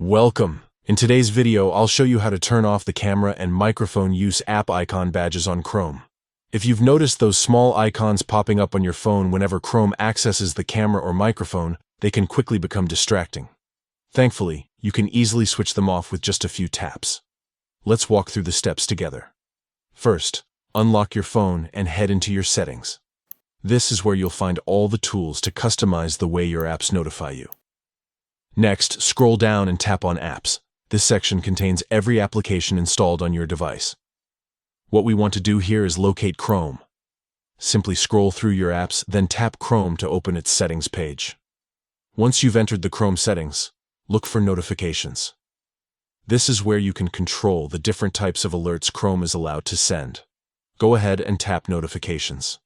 Welcome! In today's video, I'll show you how to turn off the camera and microphone use app icon badges on Chrome. If you've noticed those small icons popping up on your phone whenever Chrome accesses the camera or microphone, they can quickly become distracting. Thankfully, you can easily switch them off with just a few taps. Let's walk through the steps together. First, unlock your phone and head into your settings. This is where you'll find all the tools to customize the way your apps notify you. Next, scroll down and tap on Apps. This section contains every application installed on your device. What we want to do here is locate Chrome. Simply scroll through your apps, then tap Chrome to open its settings page. Once you've entered the Chrome settings, look for Notifications. This is where you can control the different types of alerts Chrome is allowed to send. Go ahead and tap Notifications.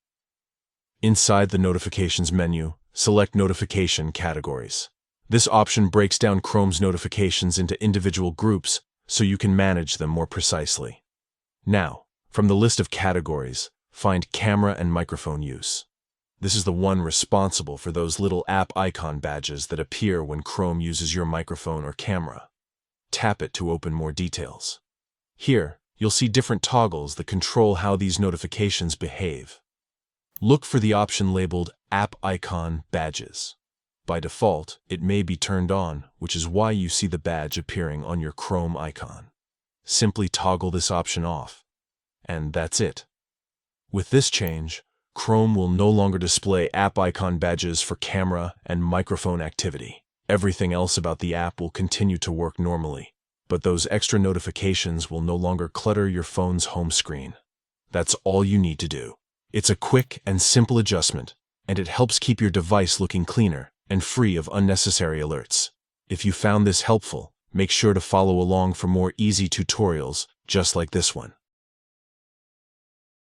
Inside the Notifications menu, select Notification Categories. This option breaks down Chrome's notifications into individual groups so you can manage them more precisely. Now, from the list of categories, find Camera and Microphone Use. This is the one responsible for those little app icon badges that appear when Chrome uses your microphone or camera. Tap it to open more details. Here, you'll see different toggles that control how these notifications behave. Look for the option labeled App Icon Badges. By default, it may be turned on, which is why you see the badge appearing on your Chrome icon. Simply toggle this option off, and that's it. With this change, Chrome will no longer display app icon badges for camera and microphone activity. Everything else about the app will continue to work normally, but those extra notifications will no longer clutter your phone's home screen. That's all you need to do. It's a quick and simple adjustment, and it helps keep your device looking cleaner and free of unnecessary alerts. If you found this helpful, make sure to follow along for more easy tutorials just like this one.